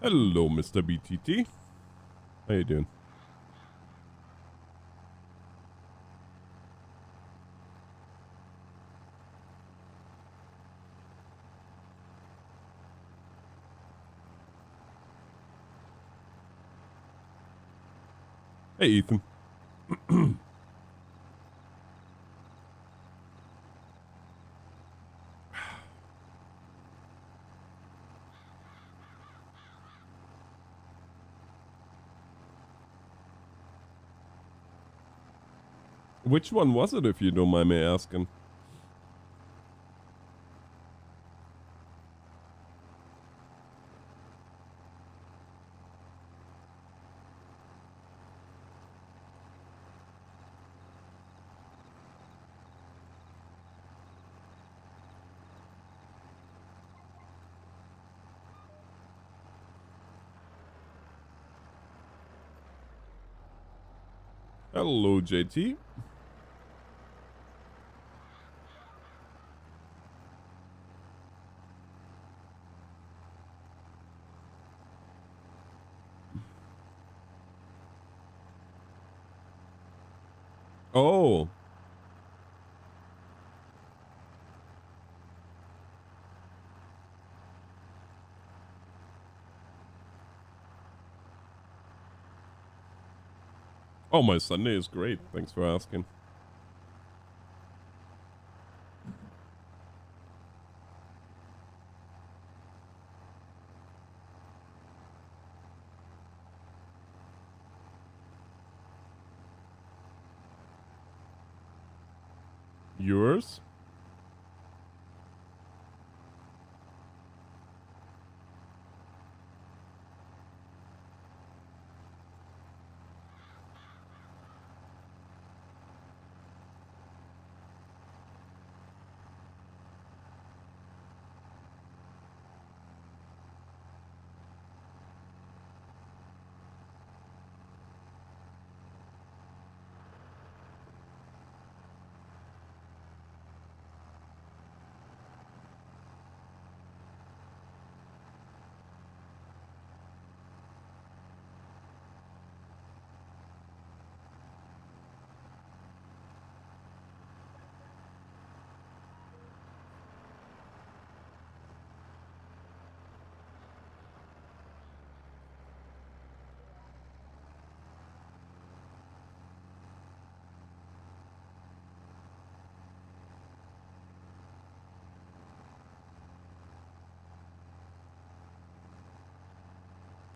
Hello, Mr. BTT. How you doing? Hey, Ethan. Which one was it, if you don't mind me asking? Hello, JT. Oh. Oh, my Sunday is great. Thanks for asking. Yours?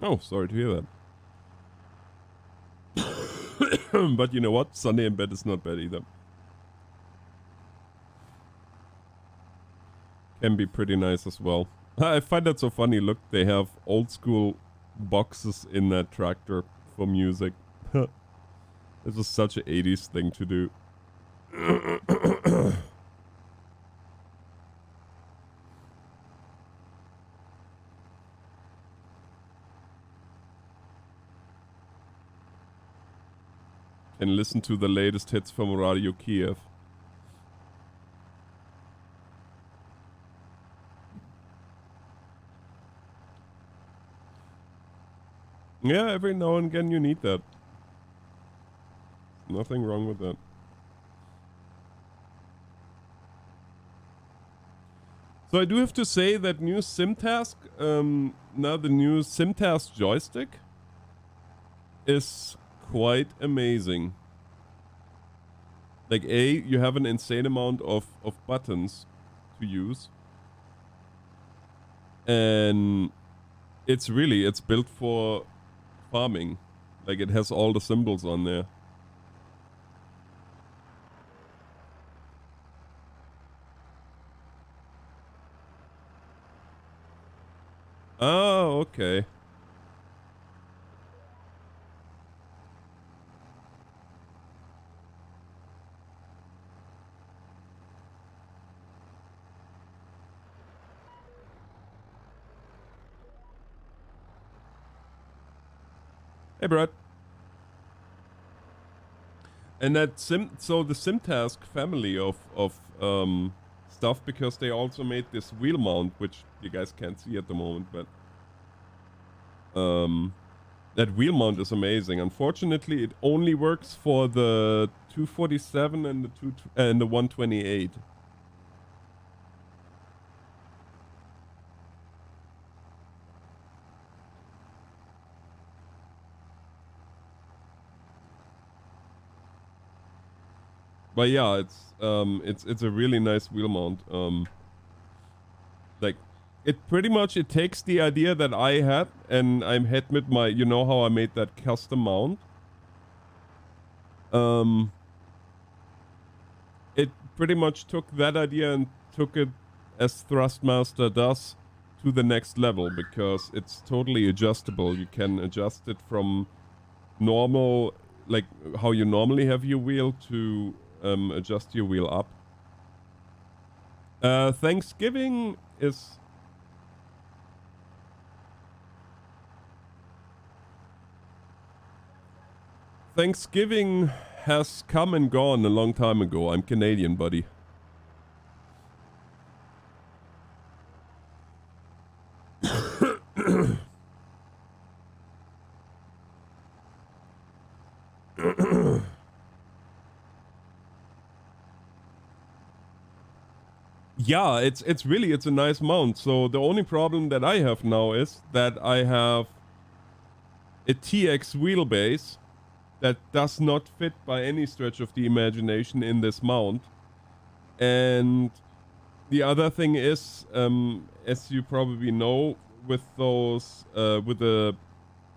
Oh, sorry to hear that. But you know what? Sunday in bed is not bad either. Can be pretty nice as well. I find that so funny. Look, they have old school boxes in that tractor for music. This is such an 80s thing to do. And listen to the latest hits from Radio Kiev. Yeah, every now and again you need that. Nothing wrong with that. So I do have to say that new SimTask, now the new SimTask joystick is quite amazing. Like, you have an insane amount of buttons to use. And it's built for farming. Like, it has all the symbols on there. Oh, okay. Hey, Brad. And that so the SimTask family of stuff, because they also made this wheel mount, which you guys can't see at the moment, but That wheel mount is amazing. Unfortunately, it only works for the 247 and the 128. But yeah, it's a really nice wheel mount. Like it pretty much it takes the idea that I had, and I had with my, you know how I made that custom mount. It pretty much took that idea and took it, as Thrustmaster does, to the next level, because it's totally adjustable. You can adjust it from normal, like how you normally have your wheel, to adjust your wheel up. Thanksgiving is... Thanksgiving has come and gone a long time ago. I'm Canadian, buddy. Yeah, it's a nice mount. So the only problem that I have now is that I have a TX wheelbase that does not fit by any stretch of the imagination in this mount. And the other thing is, as you probably know, with those, with the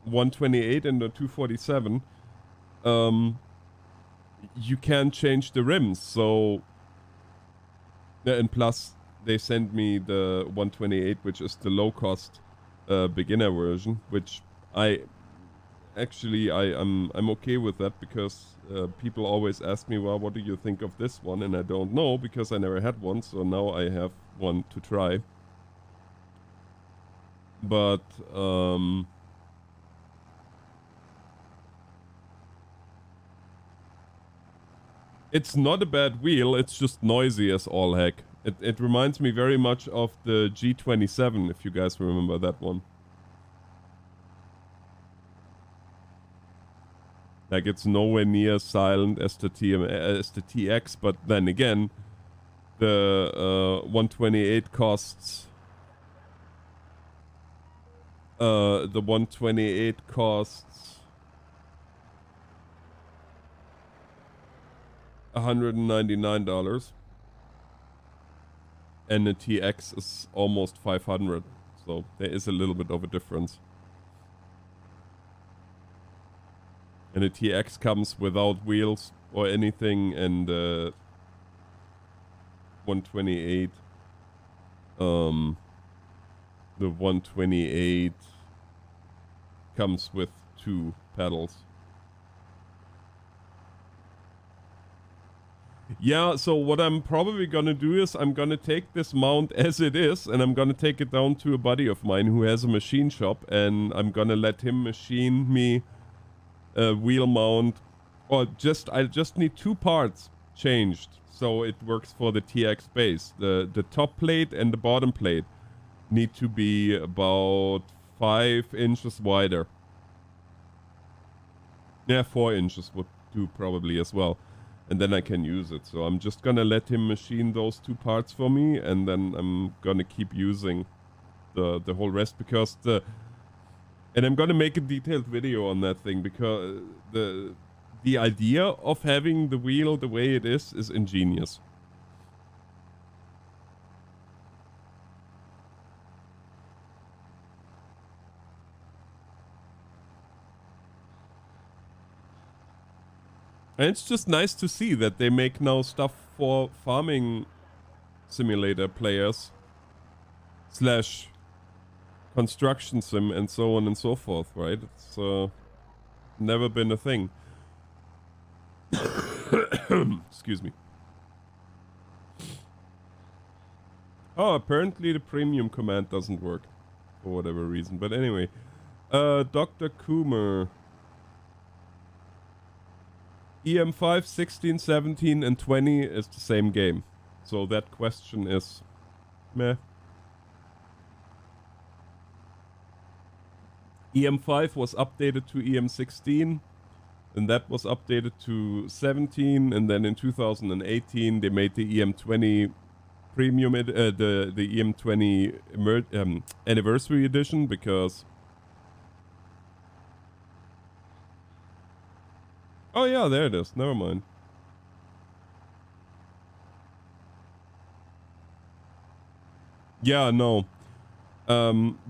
128 and the 247, you can change the rims. So, and plus they sent me the 128, which is the low cost beginner version, which I'm okay with that, because people always ask me, well, what do you think of this one? And I don't know, because I never had one, so now I have one to try. But it's not a bad wheel, it's just noisy as all heck. It reminds me very much of the G27, if you guys remember that one. Like, it's nowhere near silent as the TX, but then again, the 128 costs... the 128 costs $199, and the TX is almost 500, so there is a little bit of a difference. And the TX comes without wheels or anything, and the 128, the 128 comes with 2 pedals. Yeah, so what I'm probably gonna do is I'm gonna take this mount as it is, and I'm gonna take it down to a buddy of mine who has a machine shop, and I'm gonna let him machine me a wheel mount, or I just need 2 parts changed so it works for the TX base. The top plate and the bottom plate need to be about 5 inches wider. Yeah, 4 inches would do probably as well. And then I can use it. So I'm just gonna let him machine those 2 parts for me, and then I'm gonna keep using the whole rest, because and I'm gonna make a detailed video on that thing, because the idea of having the wheel the way it is ingenious. And it's just nice to see that they make now stuff for farming simulator players / construction sim and so on and so forth, right? It's never been a thing. Excuse me. Oh, apparently the premium command doesn't work for whatever reason. But anyway, Dr. Coomer. EM5, 16, 17, and 20 is the same game. So that question is meh. EM5 was updated to EM16, and that was updated to 17, and then in 2018 they made the EM20 premium, the EM20 anniversary edition, because... Oh yeah, there it is, never mind. Yeah, no.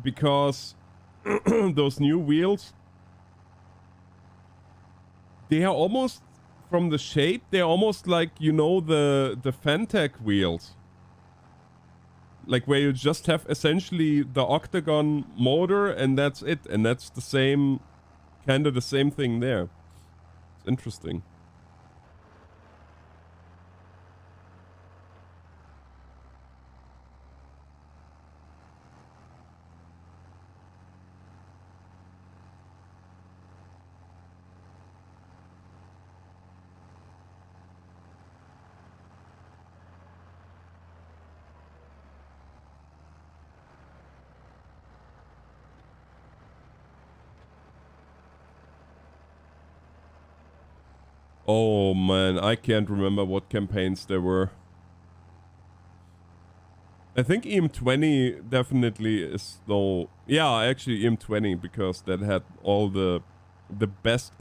Because those new wheels, they are almost, from the shape, they're almost like, you know, the Fantech wheels. Like where you just have essentially the octagon motor and that's it. And that's the same, kind of the same thing there. It's interesting. Oh man, I can't remember what campaigns there were. I think EM20 definitely is though. Yeah, actually EM20, because that had all the best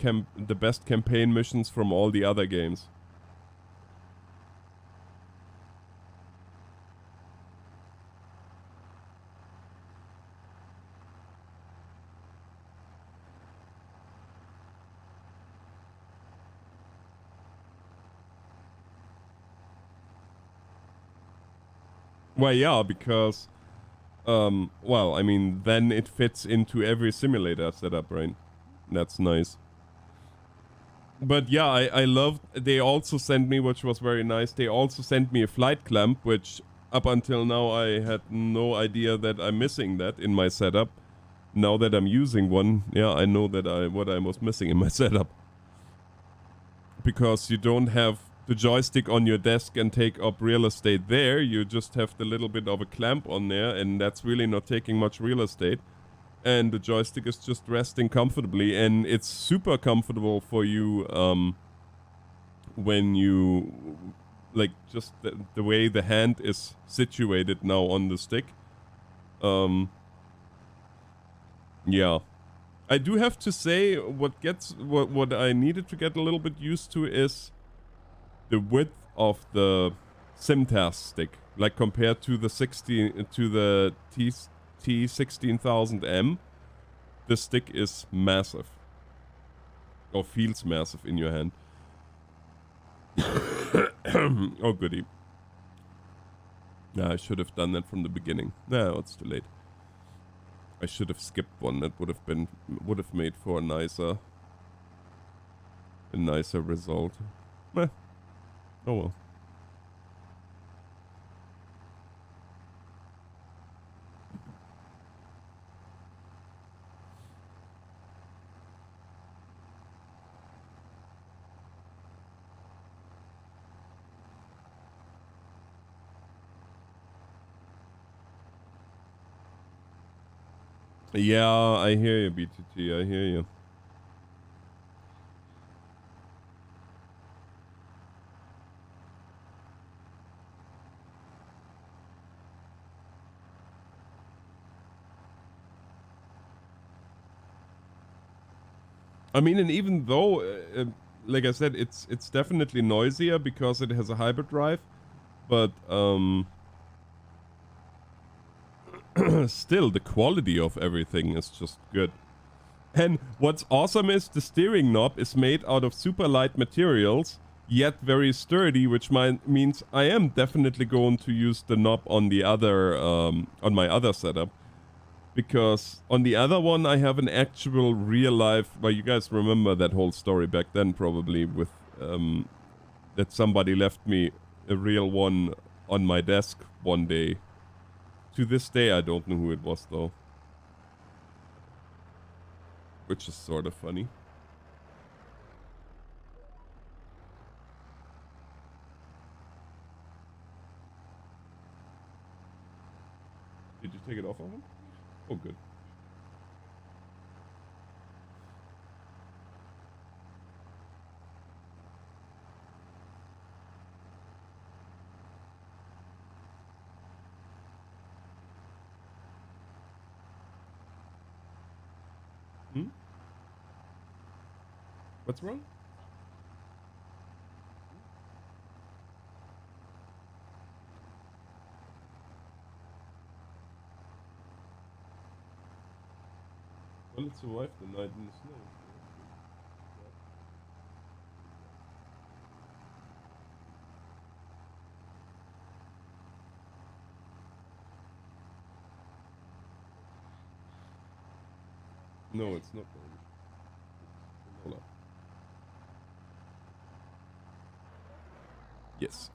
campaign missions from all the other games. Well, yeah, because, well, I mean, then it fits into every simulator setup, right? That's nice. But yeah, I love, they also sent me, which was very nice, they also sent me a flight clamp, which up until now I had no idea that I'm missing that in my setup. Now that I'm using one, yeah, I know that what I was missing in my setup. Because you don't have the joystick on your desk and take up real estate there, you just have the little bit of a clamp on there, and that's really not taking much real estate. And the joystick is just resting comfortably, and it's super comfortable for you when you, like, just the way the hand is situated now on the stick. Yeah. I do have to say, what I needed to get a little bit used to is the width of the SimTask stick, like compared to the T16000M. The stick is massive, or feels massive in your hand. Oh goody. Nah, I should have done that from the beginning. No, it's too late. I should have skipped one. That would have made for a nicer result. Meh. Oh well. Yeah, I hear you, BTT. I hear you. I mean, and even though, like I said, it's definitely noisier because it has a hybrid drive, but still, the quality of everything is just good. And what's awesome is the steering knob is made out of super light materials, yet very sturdy, which means I am definitely going to use the knob on the other, on my other setup. Because on the other one, I have an actual real life, well, you guys remember that whole story back then probably with, that somebody left me a real one on my desk one day. To this day, I don't know who it was though. Which is sort of funny. Did you take it off of him? Oh, good. What's wrong? Well, it survived the night in the snow. No, it's not orange. Vanilla. Yes.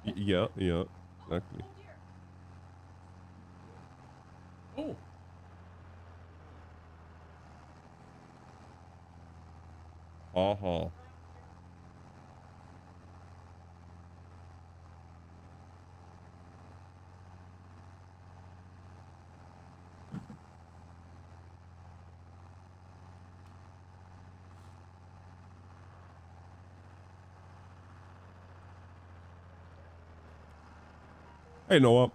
Yeah, yeah, exactly. Oh. Aha. Hey, Noah.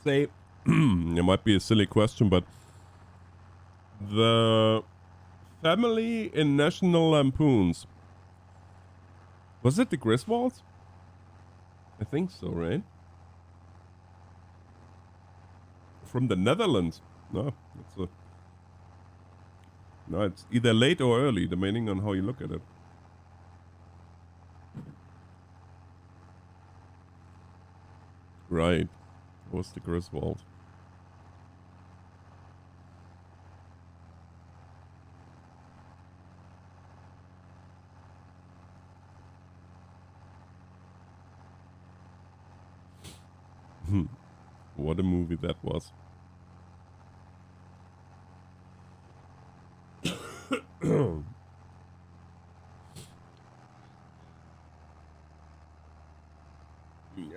Say, it might be a silly question, but the family in National Lampoons, was it the Griswolds? I think so, right? From the Netherlands. No, it's either late or early, depending on how you look at it. Right. It was the Griswold. What a movie that was.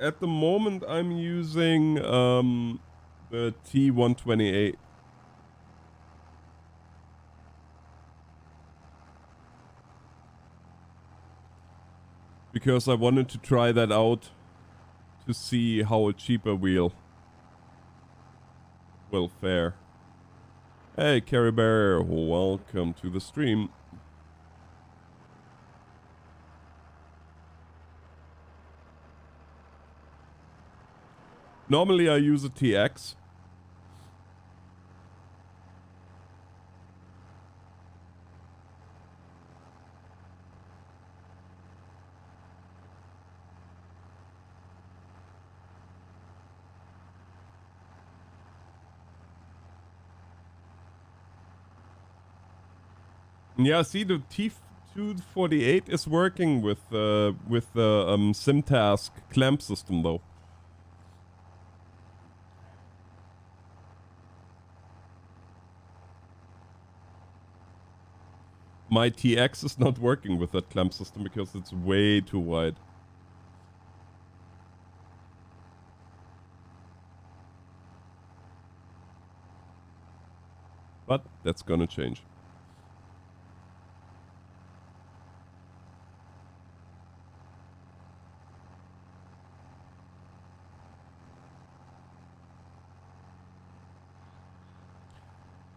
At the moment, I'm using the T128. Because I wanted to try that out to see how a cheaper wheel will fare. Hey, Carrie Bear, welcome to the stream. Normally I use a TX. Yeah, see, the T248 is working with the SimTask clamp system though. My TX is not working with that clamp system because it's way too wide. But that's gonna change.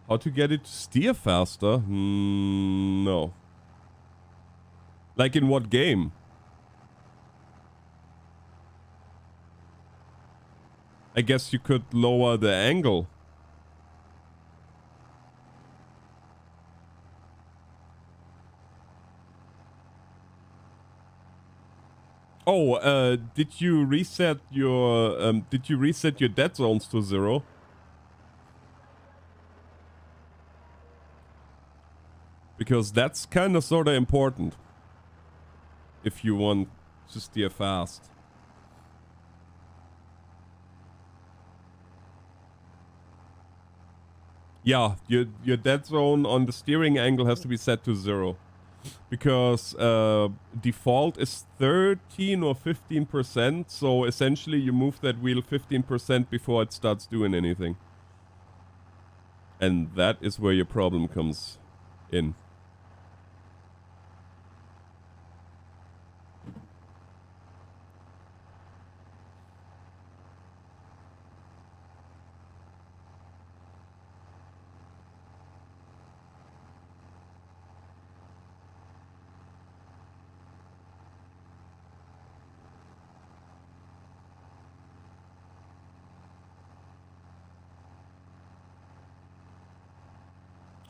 How to get it to steer faster? No. Like in what game? I guess you could lower the angle. Oh, did you reset your dead zones to 0? Because that's kind of sort of important if you want to steer fast. Yeah, your dead zone on the steering angle has to be set to 0. because default is 13 or 15%, so essentially you move that wheel 15% before it starts doing anything. And that is where your problem comes in.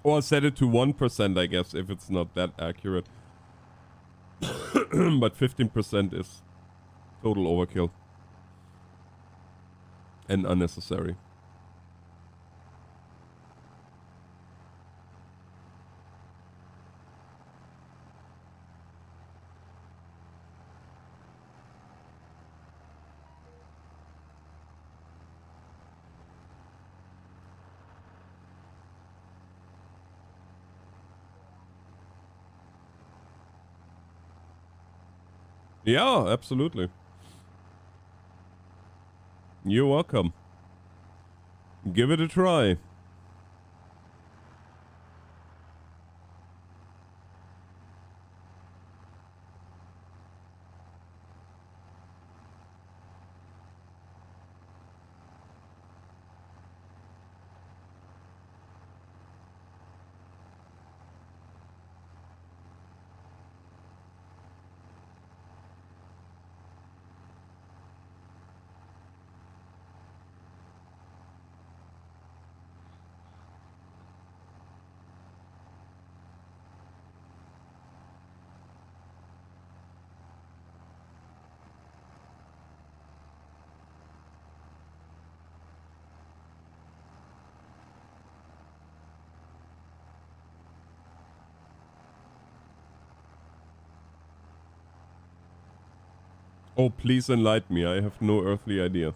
Or set it to 1%, I guess, if it's not that accurate. But 15% is total overkill. And unnecessary. Yeah, absolutely. You're welcome. Give it a try. Oh, please enlighten me. I have no earthly idea.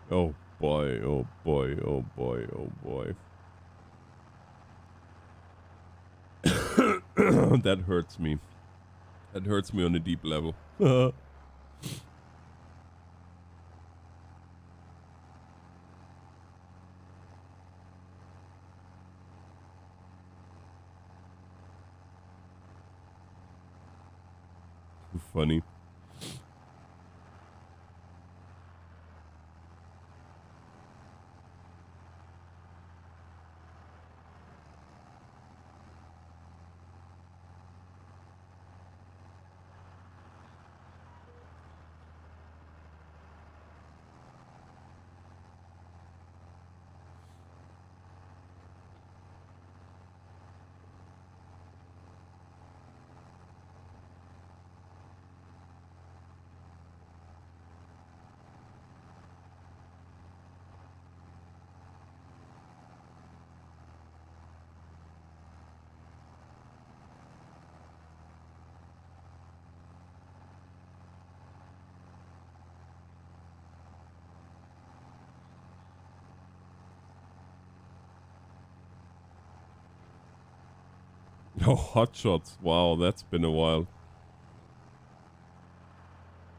Oh boy, oh boy, oh boy, oh boy. That hurts me. That hurts me on a deep level. Too funny. Oh, Hot Shots. Wow, that's been a while.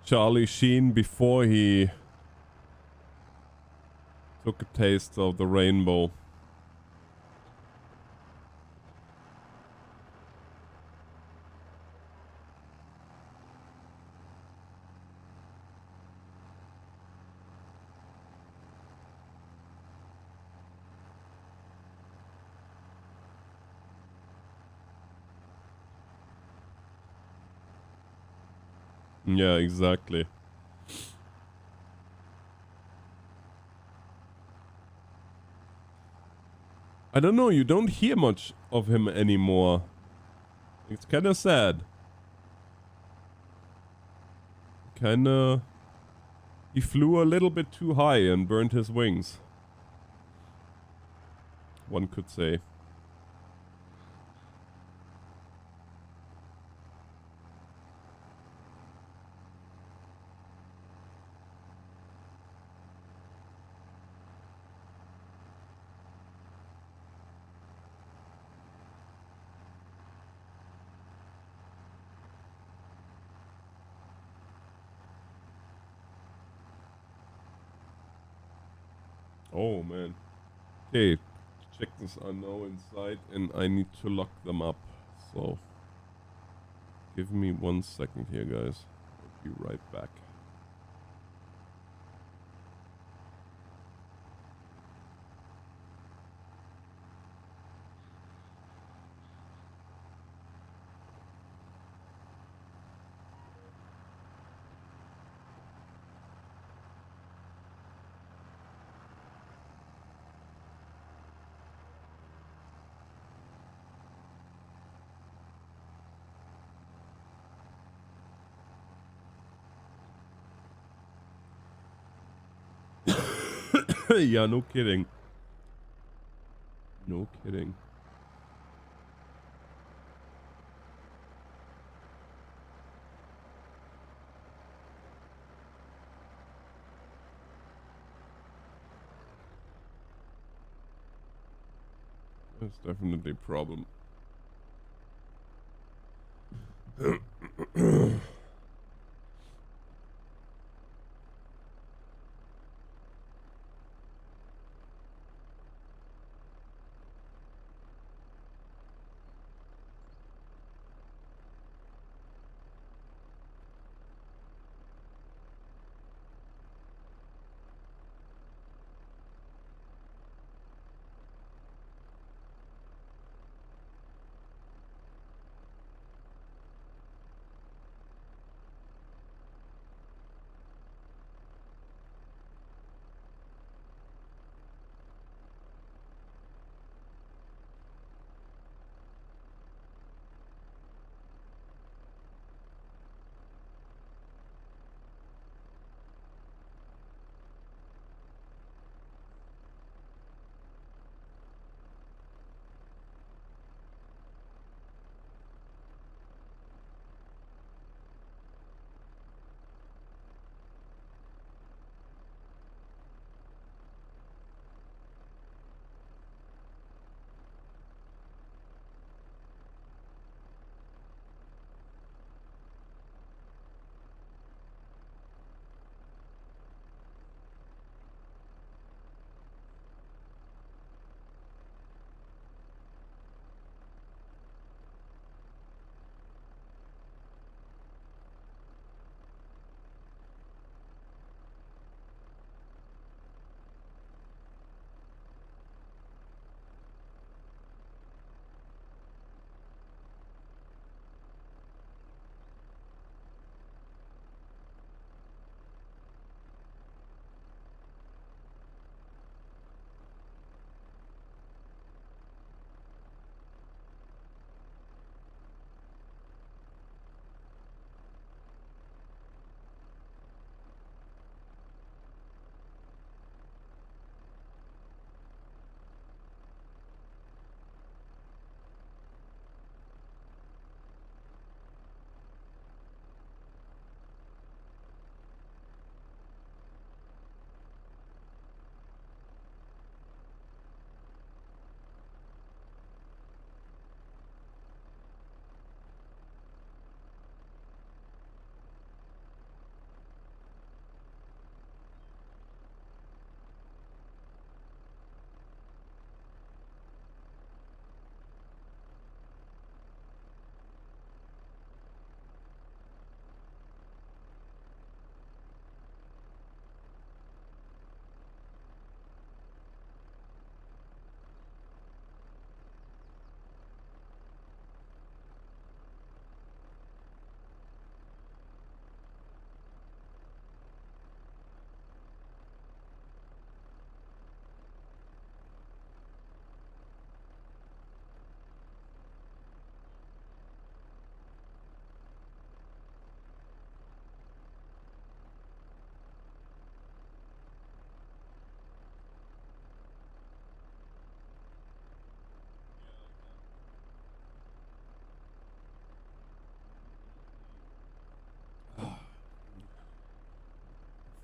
Charlie Sheen before he took a taste of the rainbow. Yeah, exactly. I don't know, you don't hear much of him anymore. It's kinda sad. Kinda... He flew a little bit too high and burned his wings. One could say. Oh man. Okay, check this are now inside and I need to lock them up. So give me 1 second here, guys. I'll be right back. Yeah, no kidding. No kidding. That's definitely a problem.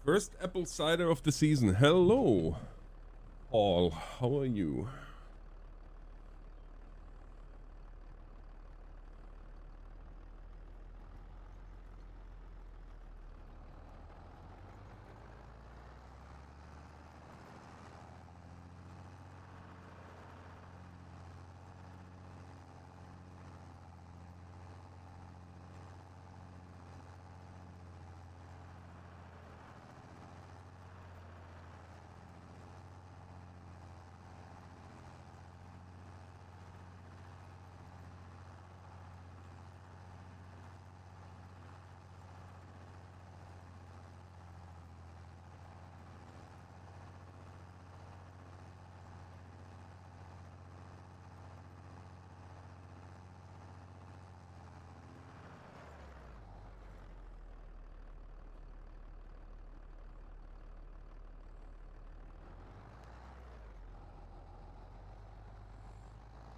First apple cider of the season. Hello, Paul. How are you?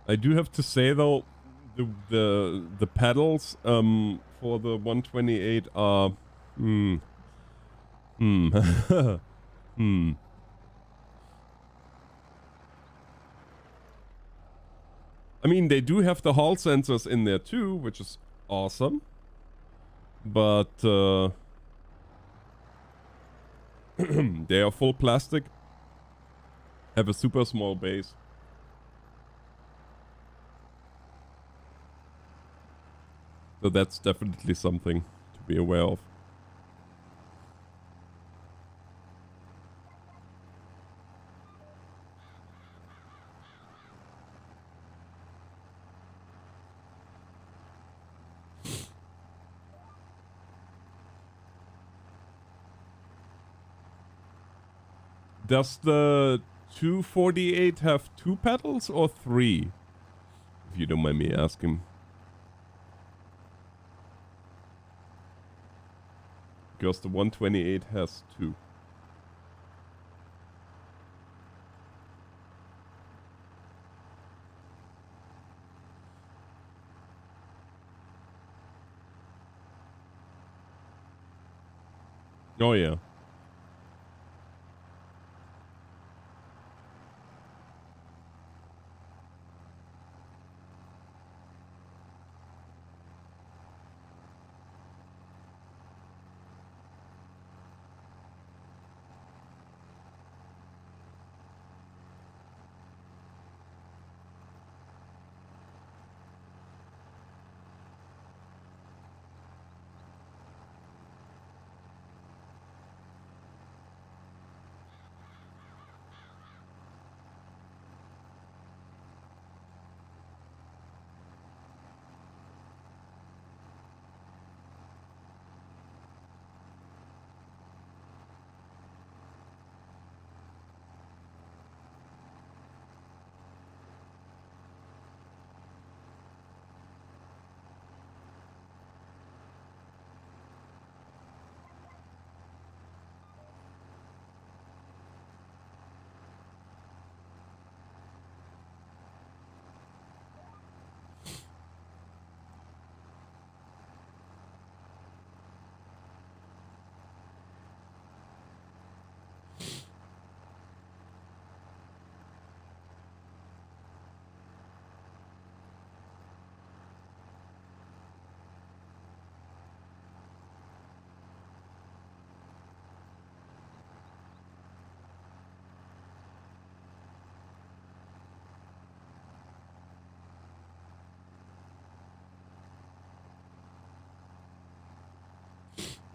I do have to say though, the pedals for the 128 are hmm. Hmm. I mean, they do have the Hall sensors in there too, which is awesome. But they are full plastic, have a super small base. So that's definitely something to be aware of. Does the 248 have 2 pedals or 3? If you don't mind me asking. Because the 128 has 2. Oh yeah.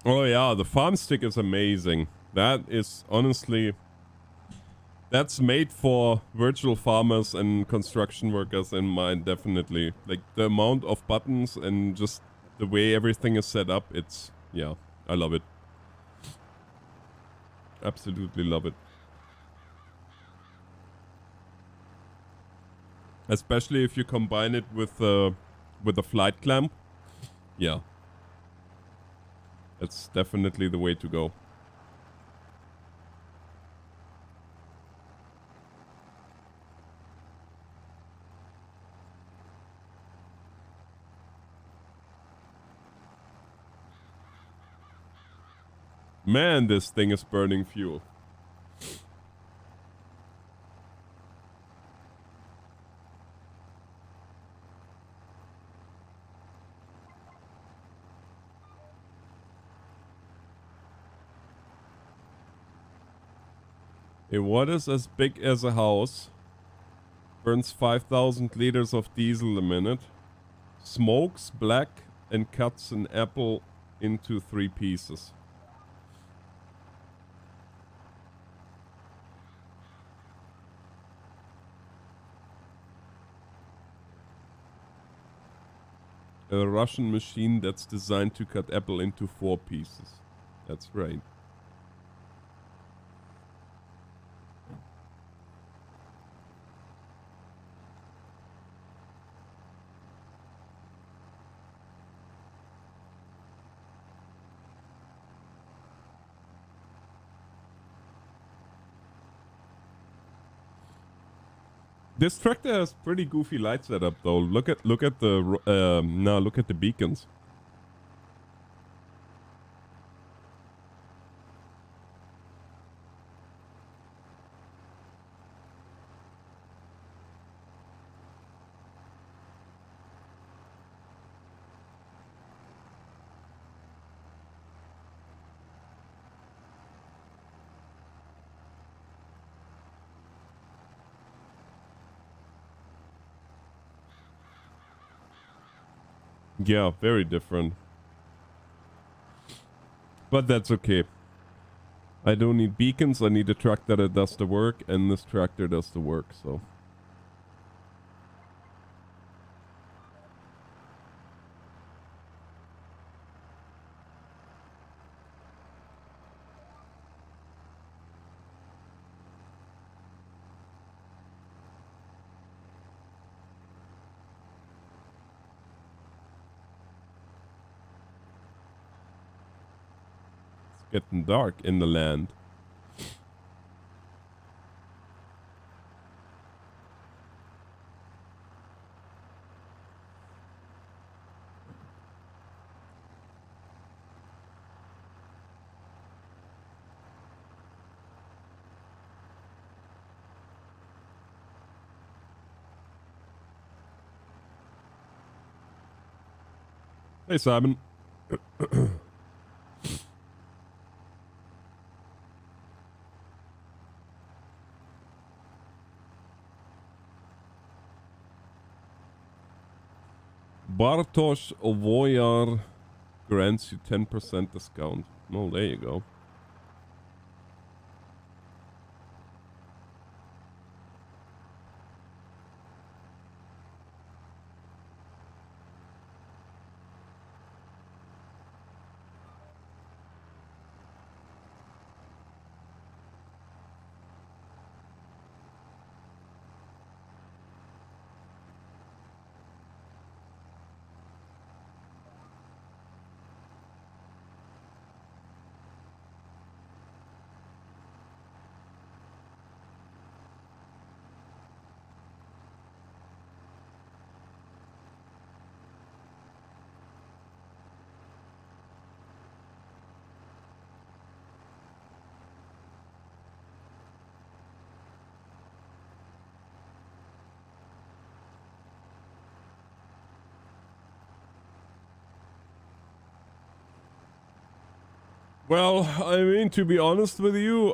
Oh yeah, the Farmstick is amazing. That is honestly, that's made for virtual farmers and construction workers in mind, definitely. Like the amount of buttons and just the way everything is set up, it's, yeah, I love it. Absolutely love it. Especially if you combine it with a flight clamp. Yeah. That's definitely the way to go. Man, this thing is burning fuel. What is as big as a house? Burns 5,000 liters of diesel a minute. Smokes black and cuts an apple into 3 pieces. A Russian machine that's designed to cut apple into 4 pieces. That's right. This tractor has pretty goofy light setup though. Look at the beacons. Yeah, very different. But that's okay. I don't need beacons, I need a tractor that does the work, and this tractor does the work, so. Getting dark in the land. Hey, Simon. Bartosz Voyar grants you 10% discount. Oh, there you go. Well, I mean, to be honest with you,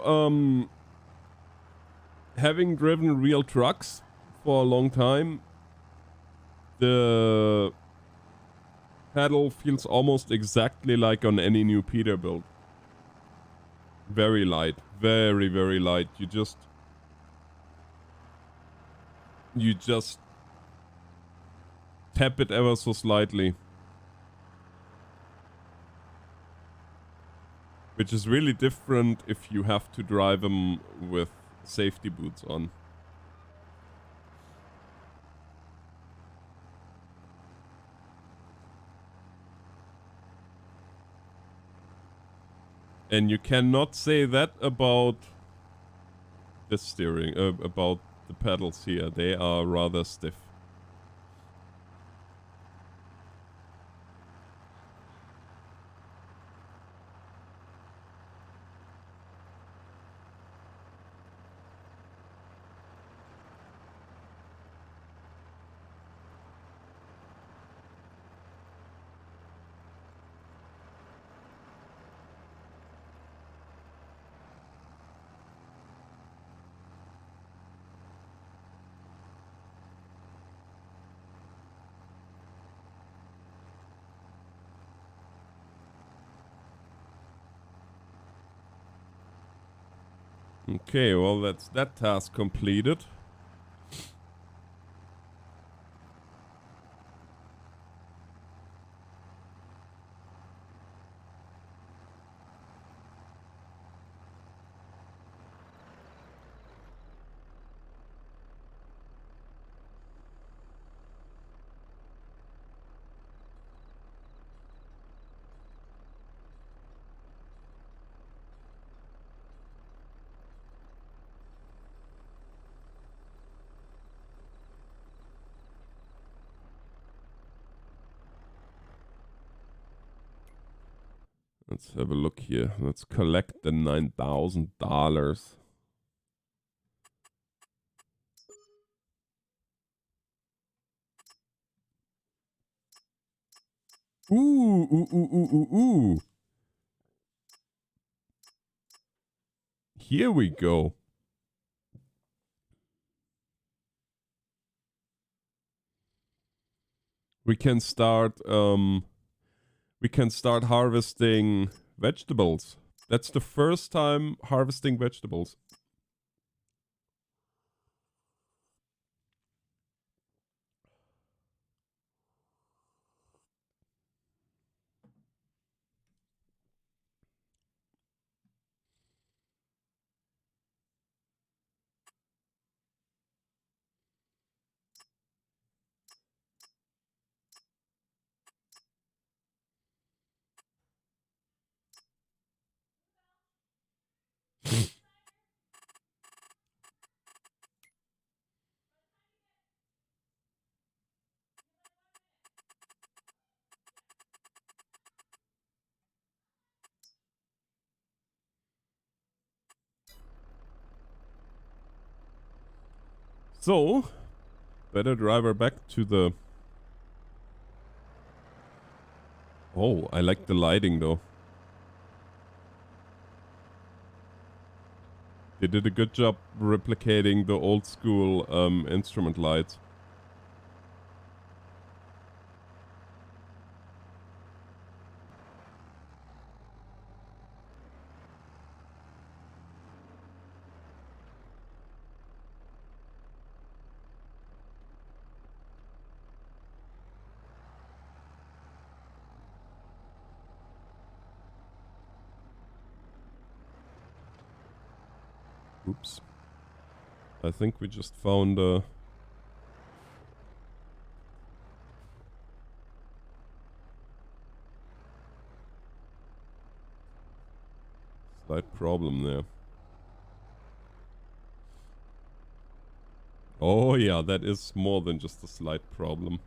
having driven real trucks for a long time, the pedal feels almost exactly like on any new Peterbilt. Very light, very, very light. You just tap it ever so slightly. Which is really different if you have to drive them with safety boots on. And you cannot say that about the steering, about the pedals here. They are rather stiff. Okay, well, that's that task completed. Let's have a look here. Let's collect the $9,000. Ooh. Here we go. We can start harvesting vegetables. That's the first time harvesting vegetables. So, better drive her back to the... Oh, I like the lighting though. They did a good job replicating the old school instrument lights. Oops. I think we just found a... slight problem there. Oh yeah, that is more than just a slight problem.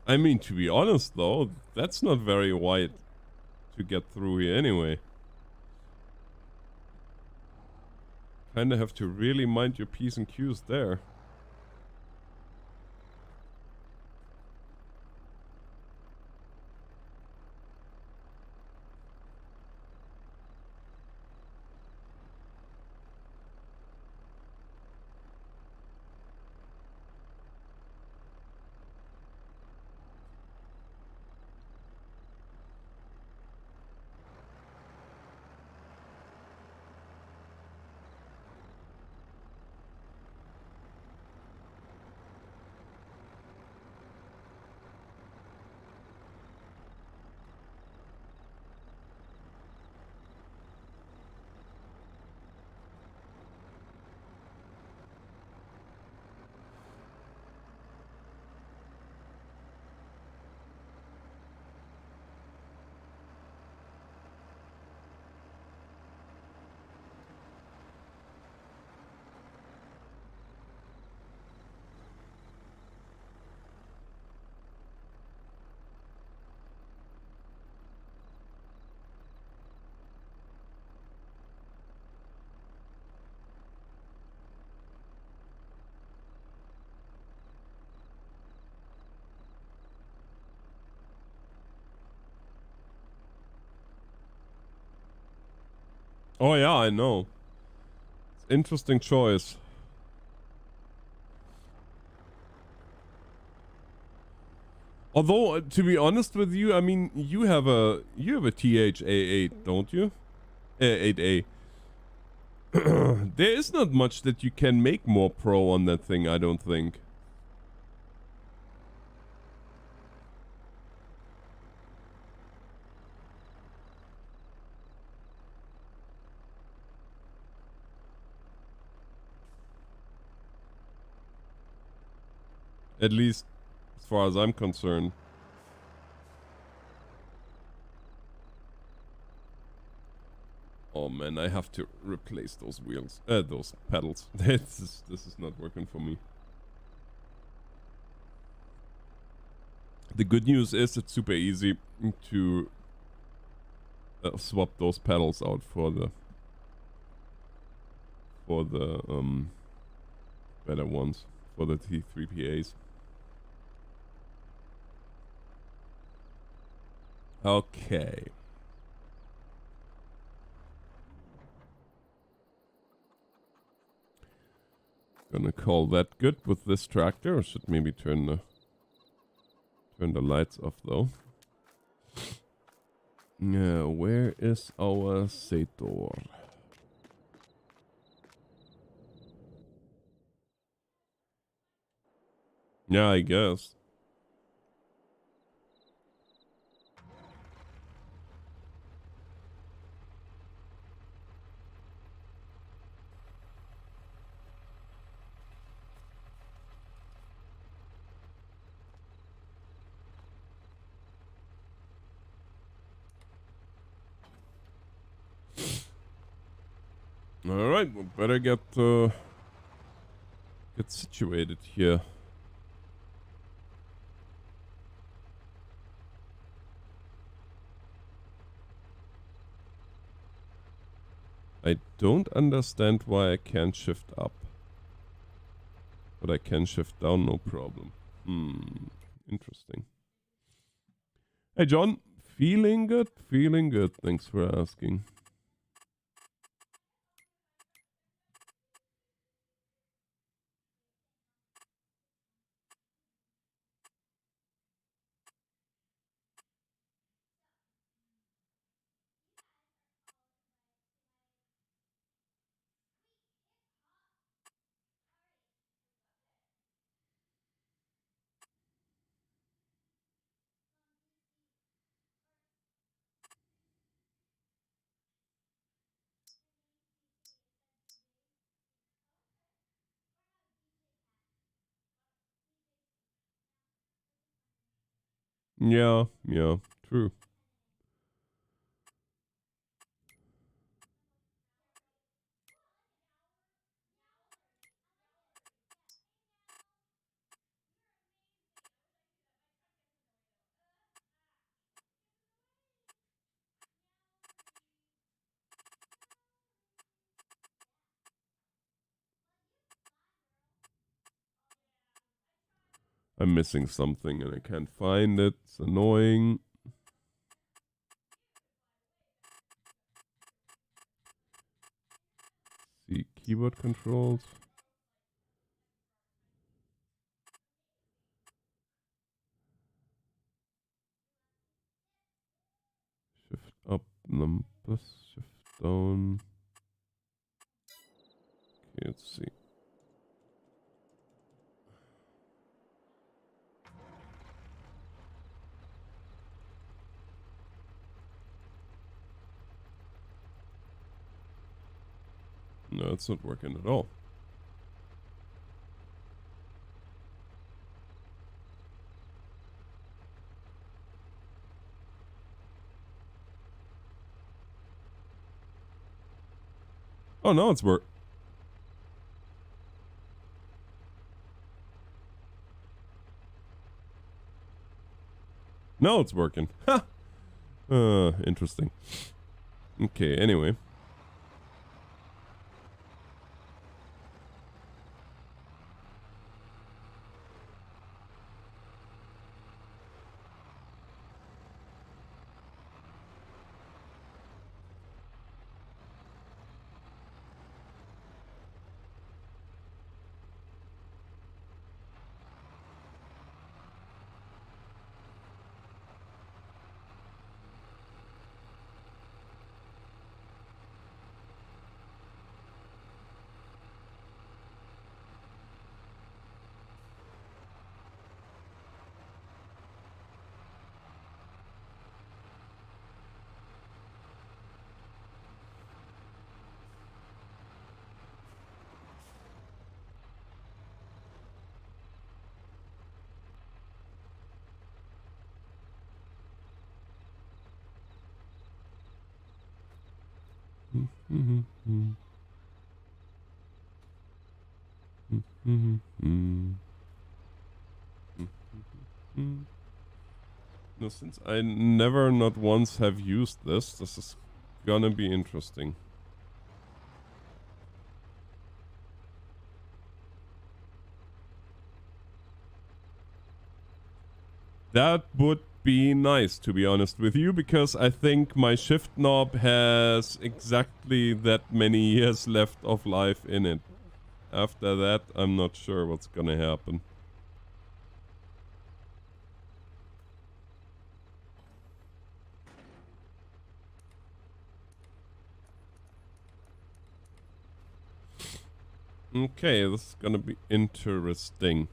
I mean, to be honest though, that's not very wide to get through here anyway. Kinda have to really mind your P's and Q's there. Oh yeah, I know. Interesting choice. Although, to be honest with you, I mean, you have a THA8, don't you? 8A. There is not much that you can make more pro on that thing, I don't think. At least, as far as I'm concerned. Oh man, I have to replace those wheels. Those pedals. This is not working for me. The good news is it's super easy to swap those pedals out for the better ones, for the T3PAs. Okay. Gonna call that good with this tractor. Or should maybe turn the lights off though. Yeah, where is our Sator? Yeah, I guess. All right, we better get situated here. I don't understand why I can't shift up, but I can shift down, no problem. Interesting. Hey John, feeling good, feeling good. Thanks for asking. Yeah, true. I'm missing something and I can't find it. It's annoying. See, keyboard controls. Shift up numbers, shift down. Okay, let's see. No, it's not working at all. Oh, now it's work. Now it's working. Ha! Interesting. Okay, anyway. Now, since I never not once have used this, this is gonna be interesting. That would be nice, to be honest with you, because I think my shift knob has exactly that many years left of life in it. After that, I'm not sure what's gonna happen. Okay, this is gonna be interesting.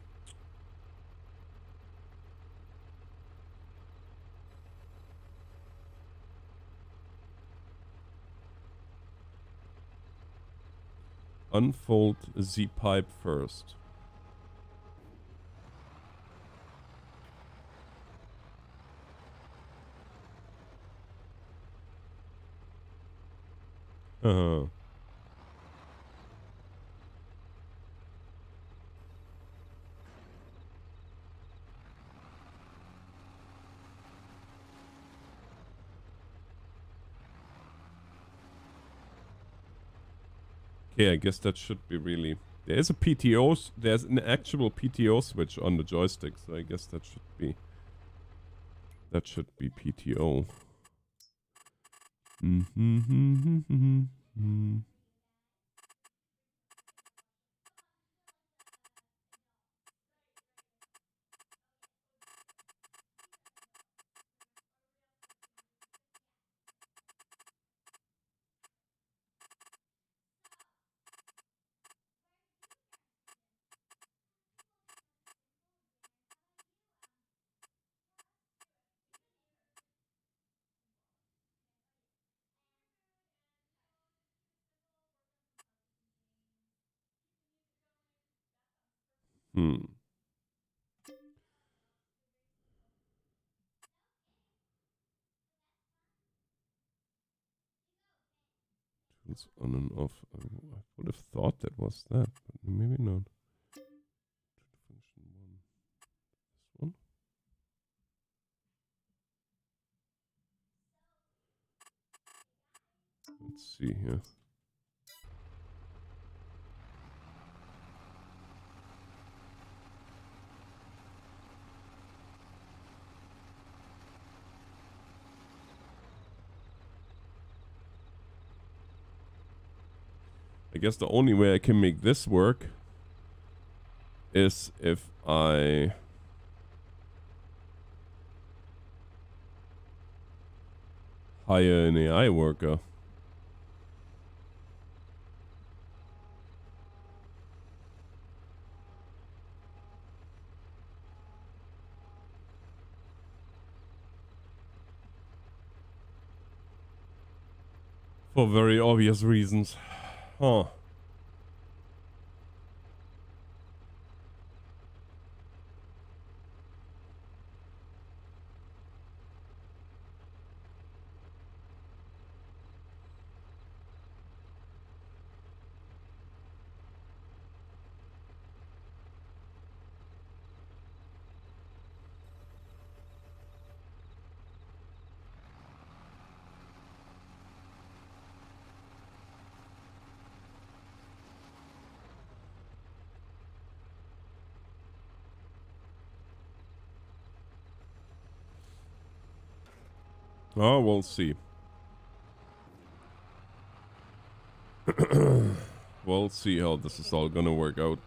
Unfold the pipe first. Uh-huh. Okay, I guess that should be really... There's a PTO... There's an actual PTO switch on the joystick, so I guess that should be... That should be PTO. It's on and off. I would have thought that was that, but maybe not. Function one. This one. Let's see here. I guess the only way I can make this work is if I hire an AI worker. For very obvious reasons. Huh. Oh, we'll see. We'll see how this is all gonna work out.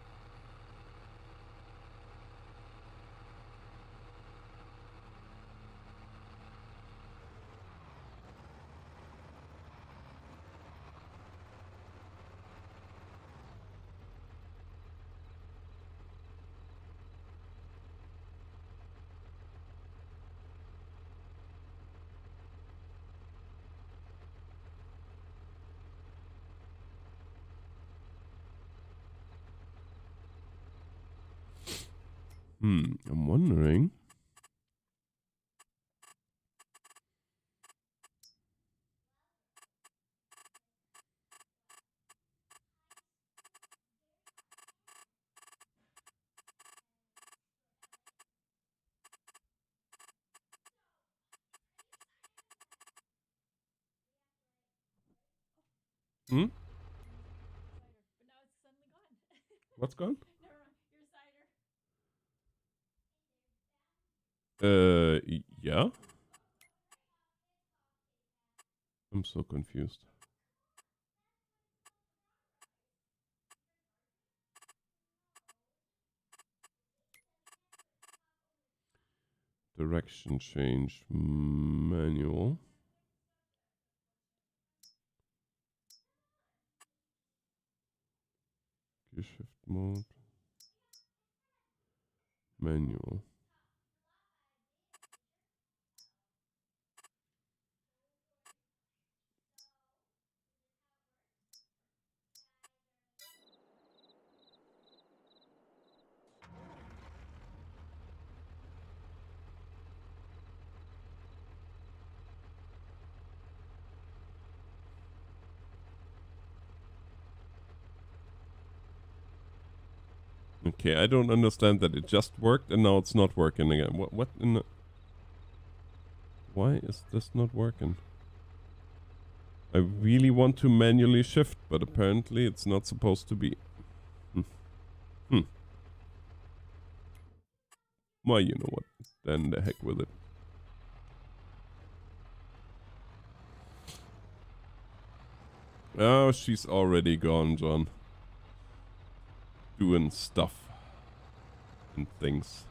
I'm wondering. Hmm? What's gone? Yeah. I'm so confused. Direction change manual. Gear shift mode. Manual. Okay, I don't understand that. It just worked and now it's not working again. What in the... Why is this not working? I really want to manually shift, but apparently it's not supposed to be. Hmm. Well, you know what. Then the heck with it. Oh, she's already gone, John. Doing stuff and things.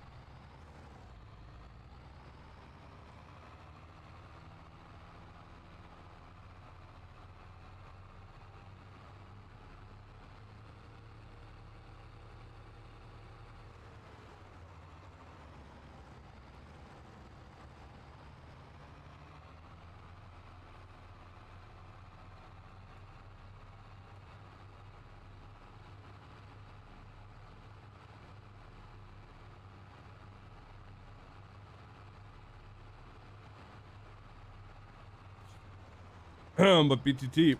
But BTT,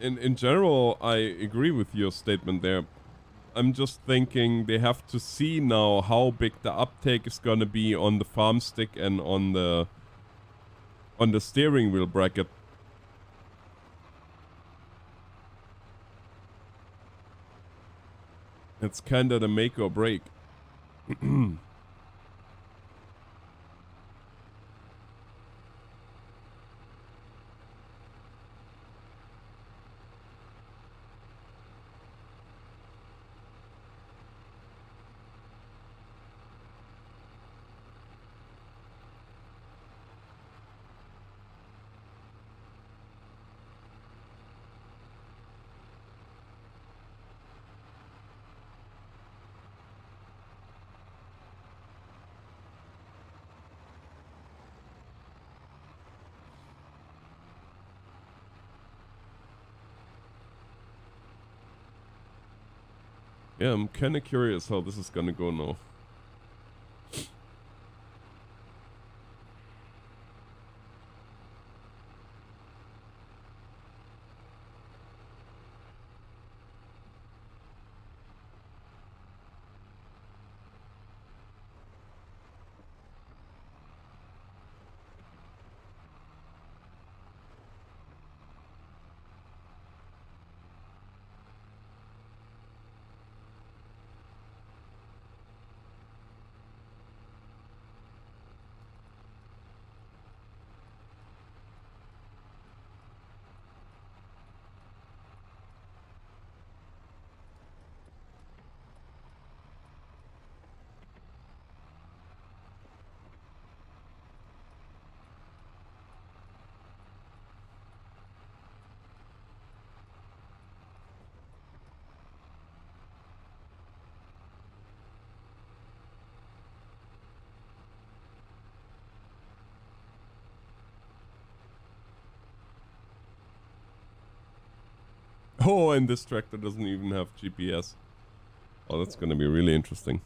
in general, I agree with your statement there. I'm just thinking they have to see now how big the uptake is gonna be on the Farmstick and on the steering wheel bracket. It's kinda the make or break. Yeah, I'm kinda curious how this is gonna go now. Oh, and this tractor doesn't even have GPS. Oh, that's gonna be really interesting.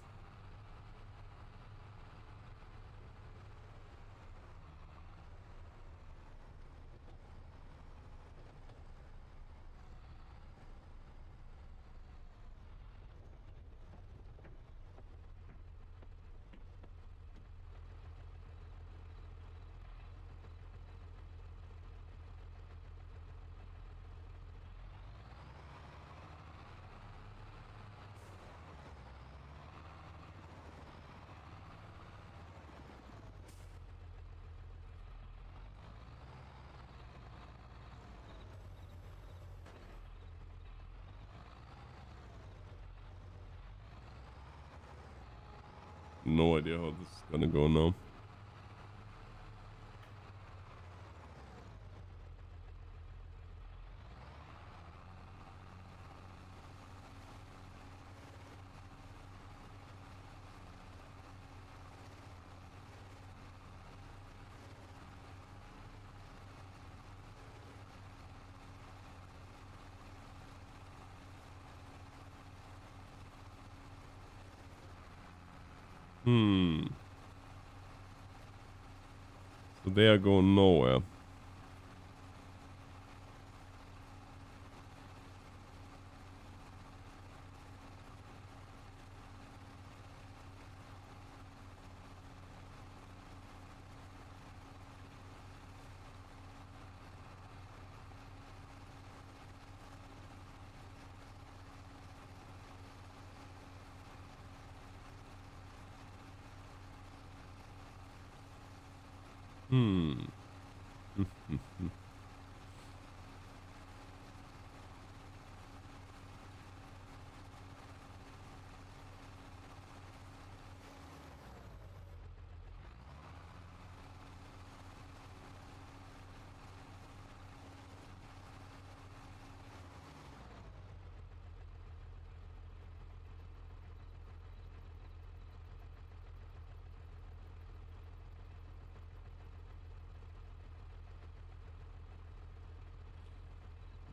no idea how this is gonna go now. So they are going nowhere.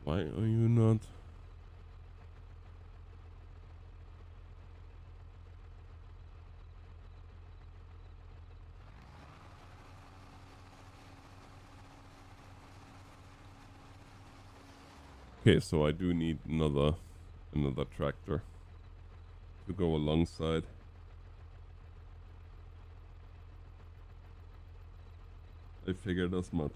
Why are you not? Okay, so I do need another tractor to go alongside. I figured as much.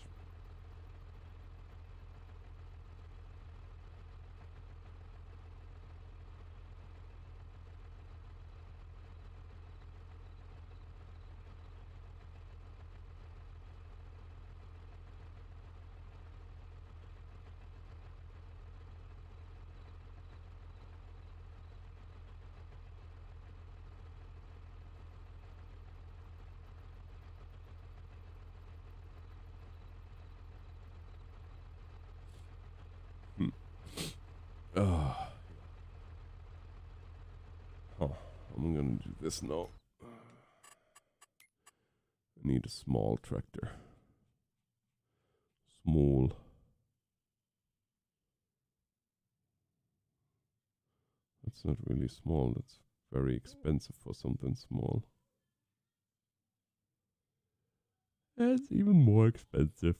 Oh, I'm gonna do this now. I need a small tractor. Small. That's not really small. That's very expensive for something small. That's even more expensive.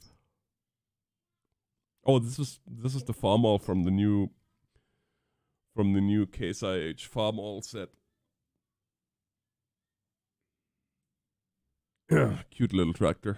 Oh, this is the farmall from the new Case IH farmall set. Cute little tractor.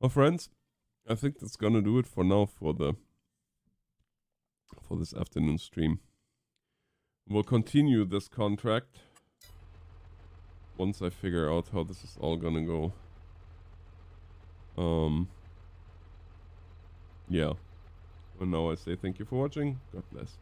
Well, friends, I think that's gonna do it for now for this afternoon stream. We'll continue this contract once I figure out how this is all gonna go. Yeah. And now I say thank you for watching. God bless.